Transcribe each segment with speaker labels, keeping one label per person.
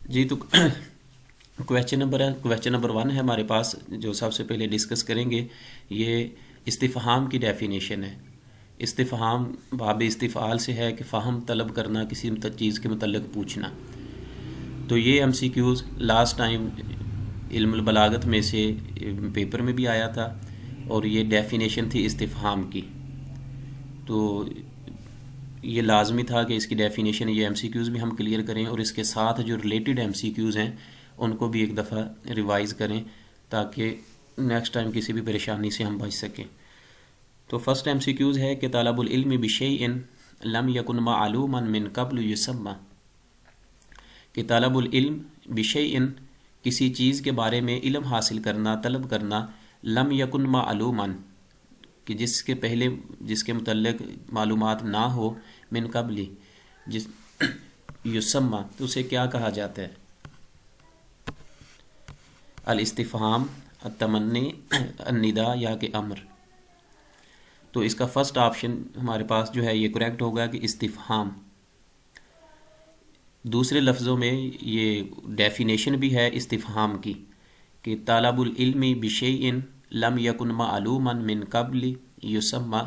Speaker 1: جی تو question number 1 ہے ہمارے پاس، جو سب سے پہلے ڈسکس کریں گے یہ استفہام کی ڈیفینیشن ہے۔ استفہام باب استفعال سے ہے کہ فہم طلب کرنا، کسی چیز کے متعلق پوچھنا۔ تو یہ M C Qs last time علم البلاغت میں سے پیپر میں بھی آیا تھا، اور یہ ڈیفینیشن تھی استفہام کی۔ تو یہ لازمی تھا کہ اس کی ڈیفینیشن یہ ایم سی کیوز بھی ہم کلیئر کریں، اور اس کے ساتھ جو ریلیٹڈ ایم سی کیوز ہیں ان کو بھی ایک دفعہ ریوائز کریں، تاکہ نیکسٹ ٹائم کسی بھی پریشانی سے ہم بچ سکیں۔ تو فرسٹ ایم سی کیوز ہے کہ طالب العلم بشیء لم یکن معلوما من قبل یسمى، کہ طالب العلم بشیء کسی چیز کے بارے میں علم حاصل کرنا، طلب کرنا، لم یکن معلوما کہ جس کے پہلے جس کے متعلق معلومات نہ ہو، من قبل جس یسمى تو اسے کیا کہا جاتا ہے؟ الاستفہام، التمنی، النداء یا کہ امر۔ تو اس کا فرسٹ آپشن ہمارے پاس جو ہے یہ کریکٹ ہوگا کہ استفہام۔ دوسرے لفظوں میں یہ ڈیفینیشن بھی ہے استفہام کی کہ طالب العلم بشیء لم یکن معلوما من قبل یسمى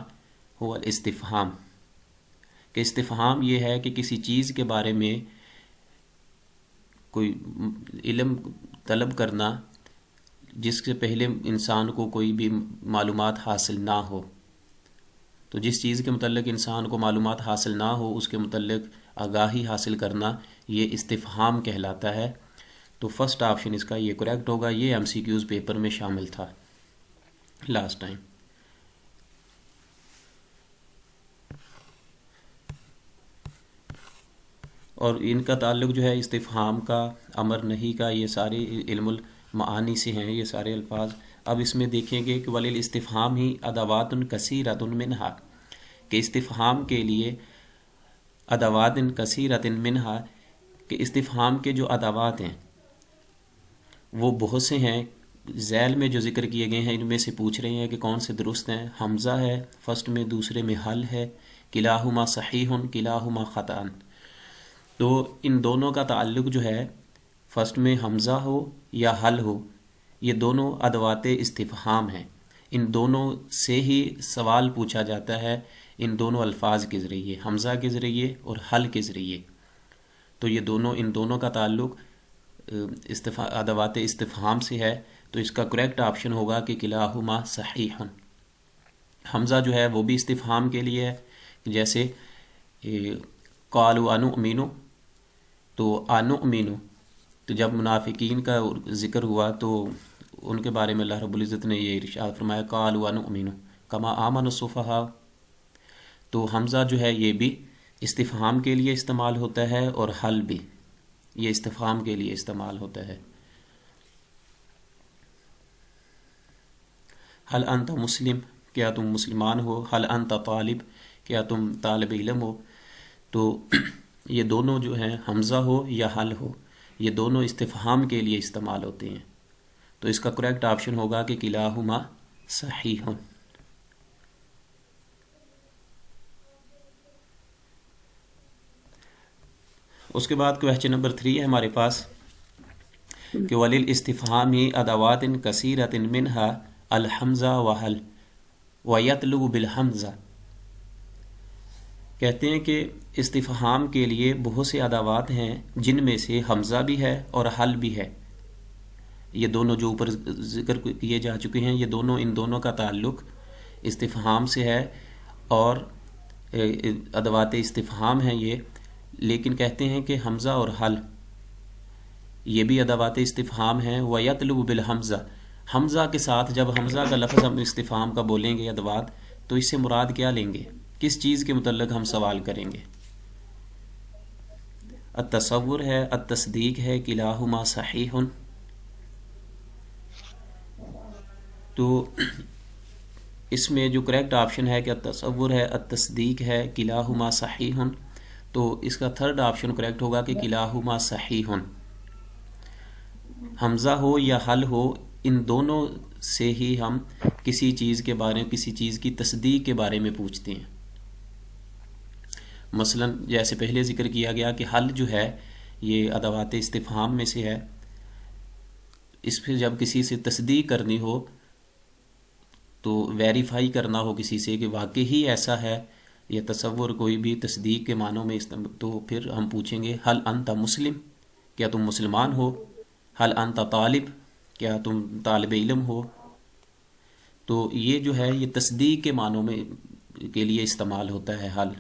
Speaker 1: هو الاستفہام، کہ استفہام یہ ہے کہ کسی چیز کے بارے میں کوئی علم طلب کرنا جس سے پہلے انسان کو کوئی بھی معلومات حاصل نہ ہو۔ تو جس چیز کے متعلق انسان کو معلومات حاصل نہ ہو اس کے متعلق آگاہی حاصل کرنا یہ استفہام کہلاتا ہے۔ تو فرسٹ آپشن اس کا یہ کریکٹ ہوگا۔ یہ ایم سی کیوز پیپر میں شامل تھا لاسٹ ٹائم۔ اور ان کا تعلق جو ہے استفہام کا، امر نہیں کا، یہ سارے علم المعانی سے ہیں یہ سارے الفاظ۔ اب اس میں دیکھیں گے کہ وَلِلْإِسْتِفْهَامِ ادوات کثیرۃ منها، کہ استفہام کے لیے ادوات کثیرۃ منها، کہ استفہام کے جو ادوات ہیں وہ بہت سے ہیں۔ ذیل میں جو ذکر کیے گئے ہیں ان میں سے پوچھ رہے ہیں کہ کون سے درست ہیں۔ حمزہ ہے فرسٹ میں، دوسرے میں حل ہے، کلاہما صحیح کلاہما خطأ۔ تو ان دونوں کا تعلق جو ہے فرسٹ میں حمزہ ہو یا حل ہو، یہ دونوں ادوات استفہام ہیں۔ ان دونوں سے ہی سوال پوچھا جاتا ہے، ان دونوں الفاظ کے ذریعے، حمزہ کے ذریعے اور حل کے ذریعے۔ تو یہ دونوں، ان دونوں کا تعلق ادوات استفہام سے ہے۔ تو اس کا کریکٹ آپشن ہوگا کہ کلاہما صحیح۔ حمزہ جو ہے وہ بھی استفہام کے لیے ہے، جیسے قالوا انؤمن، تو انؤمن، تو جب منافقین کا ذکر ہوا تو ان کے بارے میں اللہ رب العزت نے یہ ارشاد فرمایا قالوا انؤمن کما آمن السفہاء۔ تو حمزہ جو ہے یہ بھی استفہام کے لیے استعمال ہوتا ہے، اور حل بھی یہ استفہام کے لیے استعمال ہوتا ہے۔ حل انت مسلم، کیا تم مسلمان ہو؟ حل انت طالب، کیا تم طالب علم ہو؟ تو یہ دونوں جو ہیں، حمزہ ہو یا حل ہو، یہ دونوں استفہام کے لیے استعمال ہوتے ہیں۔ تو اس کا کریکٹ آپشن ہوگا کہ کلاہما صحیح۔ اس کے بعد کویشچن نمبر 3 ہے ہمارے پاس کہ وَلِلْإِسْتِفْهَامِ ادوات کثیرۃ منها الحمزہ وحل وَيَطْلُبُ بِالْحَمزہ۔ کہتے ہیں کہ استفہام کے لیے بہت سے ادوات ہیں جن میں سے حمزہ بھی ہے اور حل بھی ہے۔ یہ دونوں جو اوپر ذکر کیے جا چکے ہیں، یہ دونوں، ان دونوں کا تعلق استفہام سے ہے اور ادوات استفہام ہیں یہ، لیکن کہتے ہیں کہ حمزہ اور حل یہ بھی ادوات استفہام ہیں۔ وَيَطْلُبُ بِالْحَمزہ، حمزہ کے ساتھ جب حمزہ کا لفظ ہم استفہام کا بولیں گے ادوات، تو اس سے مراد کیا لیں گے؟ کس چیز کے متعلق ہم سوال کریں گے؟ التصور ہے، التصدیق ہے، کلاہما صحیح۔ تو اس میں جو کریکٹ آپشن ہے کہ التصور ہے، التصدیق ہے، کلاہما صحیح، تو اس کا تھرڈ آپشن کریکٹ ہوگا کہ کلاہما صحیح۔ حمزہ ہو یا حل ہو، ان دونوں سے ہی ہم کسی چیز کے بارے میں، کسی چیز کی تصدیق کے بارے میں پوچھتے ہیں۔ مثلا جیسے پہلے ذکر کیا گیا کہ حل جو ہے یہ ادوات استفہام میں سے ہے. اس پہ جب کسی سے تصدیق کرنی ہو تو ویریفائی کرنا ہو کسی سے کہ واقعی ہی ایسا ہے یا تصور کوئی بھی تصدیق کے معنوں میں تو پھر ہم پوچھیں گے حل انت مسلم، کیا تم مسلمان ہو؟ حل انت طالب، کیا تم طالب علم ہو؟ تو یہ جو ہے یہ تصدیق کے معنوں میں کے لیے استعمال ہوتا ہے حل.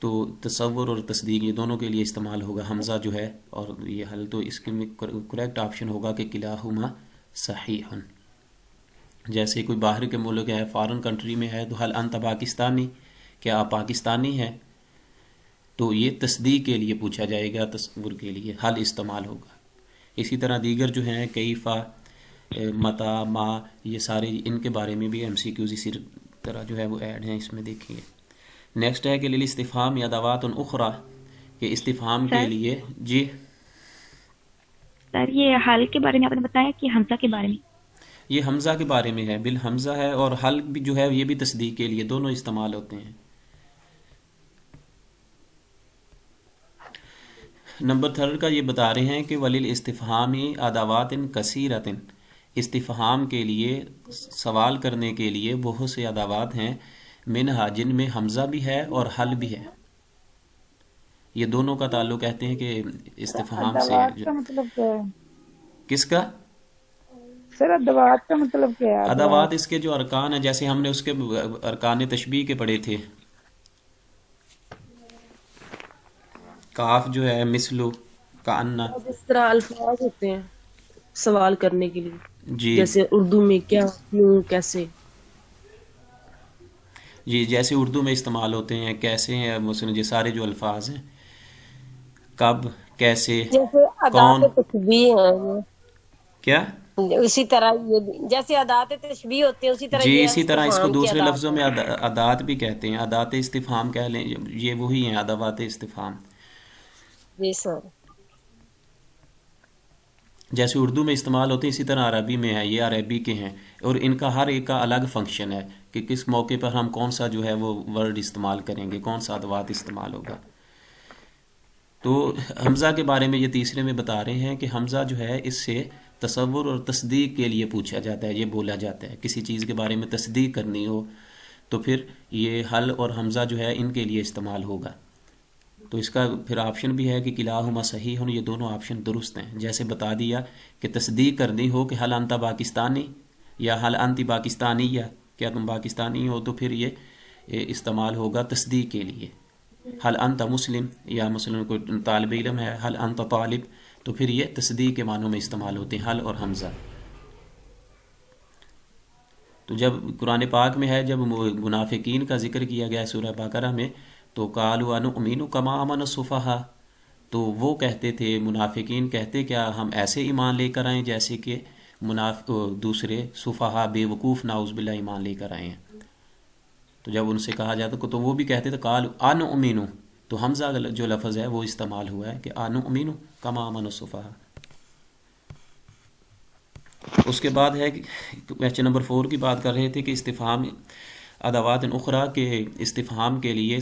Speaker 1: تو تصور اور تصدیق یہ دونوں کے لیے استعمال ہوگا حمزہ جو ہے اور یہ حل. تو اس کے میں کریکٹ آپشن ہوگا کہ کلاہما صحیح. جیسے کوئی باہر کے ملک ہے، فارن کنٹری میں ہے، تو حل انت پاکستانی، کیا آپ پاکستانی ہیں؟ تو یہ تصدیق کے لیے پوچھا جائے گا، تصور کے لیے حل استعمال ہوگا. اسی طرح دیگر جو ہیں کیفا، متا، ما، یہ سارے ان کے بارے میں بھی ایم سی کیوز اسی طرح جو ہے وہ ایڈ ہیں اس میں، دیکھیں گے. نیکسٹ ہے کہ للاستفہام ادوات اخرى، کہ استفہام کے
Speaker 2: سر
Speaker 1: لیے. جی
Speaker 2: سر یہ حال کے بارے میں آپ نے بتایا کہ حمزہ کے بارے میں.
Speaker 1: یہ حمزہ کے بارے میں ہے، بالحمزہ ہے، اور حل بھی جو ہے یہ بھی تصدیق کے لیے دونوں استعمال ہوتے ہیں. نمبر 3 کا یہ بتا رہے ہیں کہ ولیل استفہامی ادوات کثیرۃ، استفہام کے لیے، سوال کرنے کے لیے بہت سے ادوات ہیں، منہا جن میں حمزہ بھی ہے اور حل بھی ہے. یہ دونوں کا تعلق کہتے ہیں کہ استفہام سے ہے.
Speaker 3: ادوات کا مطلب کیا ہے
Speaker 1: کس کا؟
Speaker 3: سر؟ ادوات کا مطلب کیا ہے؟
Speaker 1: ادوات
Speaker 3: ادوات
Speaker 1: اس کے جو ارکان ہیں، جیسے ہم نے اس کے ارکان تشبیہ کے پڑھے تھے. کاف جو ہے مثلو، کأنہ.
Speaker 4: جس طرح الفاظ ہوتے ہیں سوال کرنے کے لیے،
Speaker 1: جی
Speaker 4: جیسے اردو میں کیا، کیوں، کیسے.
Speaker 1: جی جیسے اردو میں استعمال ہوتے ہیں، کیسے ہیں، مثلا یہ سارے جو الفاظ ہیں، کب، کیسے،
Speaker 5: جیسے ادات
Speaker 1: کون،
Speaker 5: تشبیہ ہیں
Speaker 1: کیا.
Speaker 5: اسی طرح یہ بھی جیسے ادات تشبیہ ہوتی ہیں اسی طرح
Speaker 1: جی
Speaker 5: یہ
Speaker 1: اسی طرح اس کو
Speaker 5: استفہام کی
Speaker 1: دوسرے
Speaker 5: ادات
Speaker 1: لفظوں
Speaker 5: ہیں.
Speaker 1: میں ادات بھی کہتے ہیں، ادات استفہام کہہ لیں، یہ وہی ہیں ادوات استفہام.
Speaker 5: جی سر.
Speaker 1: جیسے اردو میں استعمال ہوتے ہیں اسی طرح عربی میں ہے، یہ عربی کے ہیں، اور ان کا ہر ایک کا الگ فنکشن ہے کہ کس موقع پر ہم کون سا جو ہے وہ ورڈ استعمال کریں گے، کون سا ادوات استعمال ہوگا. تو حمزہ کے بارے میں یہ تیسرے میں بتا رہے ہیں کہ حمزہ جو ہے اس سے تصور اور تصدیق کے لیے پوچھا جاتا ہے، یہ بولا جاتا ہے. کسی چیز کے بارے میں تصدیق کرنی ہو تو پھر یہ حل اور حمزہ جو ہے ان کے لیے استعمال ہوگا. تو اس کا پھر آپشن بھی ہے کہ کلاہما صحیح، یہ دونوں آپشن درست ہیں. جیسے بتا دیا کہ تصدیق کرنی ہو کہ حل انت پاکستانی یا حل انتی پاکستانی، یا کیا تم پاکستانی ہو، تو پھر یہ استعمال ہوگا تصدیق کے لیے. حل انت مسلم، یا مسلم کوئی طالب علم ہے، حل انت طالب، تو پھر یہ تصدیق کے معنوں میں استعمال ہوتے ہیں حل اور حمزہ. تو جب قرآن پاک میں ہے، جب منافقین کا ذکر کیا گیا ہے سورہ بقرہ میں، تو قالوا انؤمن کما آمن السفہاء، تو وہ کہتے تھے، منافقین کہتے کیا ہم ایسے ایمان لے کر آئیں جیسے کہ دوسرے سفہاء بے وقوف نعوذ باللہ ایمان لے کر آئے ہیں. تو جب ان سے کہا جاتا تو وہ بھی کہتے تھے قالوا انؤمن، تو حمزہ جو لفظ ہے وہ استعمال ہوا ہے کہ انؤمن کما آمن السفہاء. اس کے بعد ہے کویسچن نمبر 4 کی بات کر رہے تھے کہ استفہام ادوات اخرى، کے استفہام کے لیے،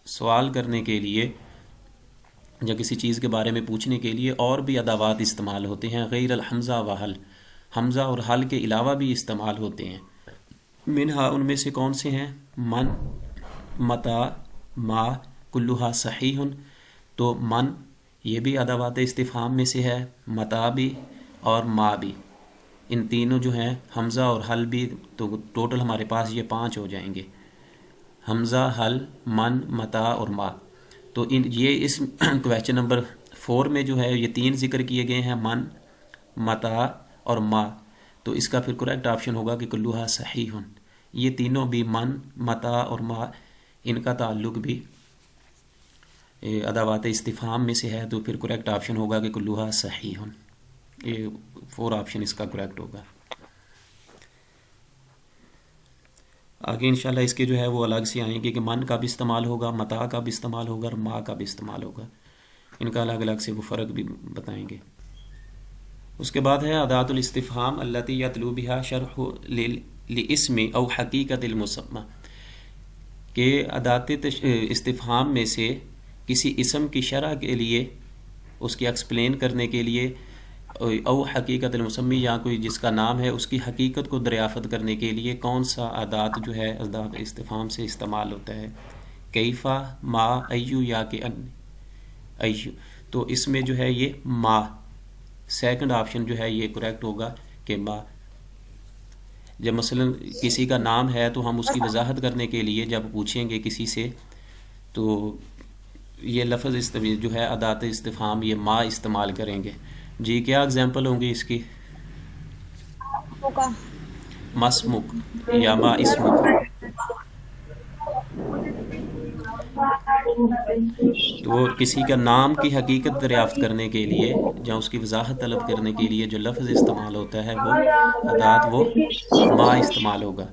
Speaker 1: سوال کرنے کے لیے یا کسی چیز کے بارے میں پوچھنے کے لیے اور بھی ادوات استعمال ہوتے ہیں، غیر الحمزہ و حل، حمزہ اور حل کے علاوہ بھی استعمال ہوتے ہیں. منہا ان میں سے کون سے ہیں؟ من، متا، ما، کلھا صحیح. تو من یہ بھی ادوات استفہام میں سے ہے، متا بھی اور ما بھی. ان تینوں جو ہیں حمزہ اور حل بھی، تو ٹوٹل ہمارے پاس یہ 5 ہو جائیں گے، حمزہ، حل، من، متا اور ما. تو یہ اس کویسچن نمبر 4 میں جو ہے یہ 3 ذکر کیے گئے ہیں، من، متا اور ما. تو اس کا پھر کریکٹ آپشن ہوگا کہ کلھا صحیح. یہ تینوں بھی من، متا اور ما، ان کا تعلق بھی ادوات استفہام میں سے ہے، تو پھر کریکٹ آپشن ہوگا کہ کلھا صحیح. یہ 4 آپشن اس کا کریکٹ ہوگا. آگے انشاءاللہ اس کے جو ہے وہ الگ سے آئیں گے کہ من کا بھی استعمال ہوگا، متا کا بھی استعمال ہوگا اور ما کا بھی استعمال ہوگا. ان کا الگ الگ سے وہ فرق بھی بتائیں گے. اس کے بعد ہے ادات الاستفہام التی یطلو بها شرح لاسم او حقیقت المسمى، کہ ادات استفہام میں سے کسی اسم کی شرح کے لیے اس کی ایکسپلین کرنے کے لیے او حقیقت المسمی یا کوئی جس کا نام ہے اس کی حقیقت کو دریافت کرنے کے لیے کون سا ادات جو ہے ادات استفہام سے استعمال ہوتا ہے؟ کیفا، ما، ایو یا کہ ان ایو. تو اس میں جو ہے یہ ما، سیکنڈ آپشن جو ہے یہ کریکٹ ہوگا کہ ما. جب مثلا کسی کا نام ہے تو ہم اس کی وضاحت کرنے کے لیے جب پوچھیں گے کسی سے تو یہ لفظ جو ہے ادات استفہام یہ ما استعمال کریں گے. جی کیا اگزامپل ہوں گی اس کی؟ مسمک یا ما اسمک. تو کسی کا نام کی حقیقت دریافت کرنے کے لیے یا اس کی وضاحت طلب کرنے کے لیے جو لفظ استعمال ہوتا ہے وہ ادات وہ ما استعمال ہوگا.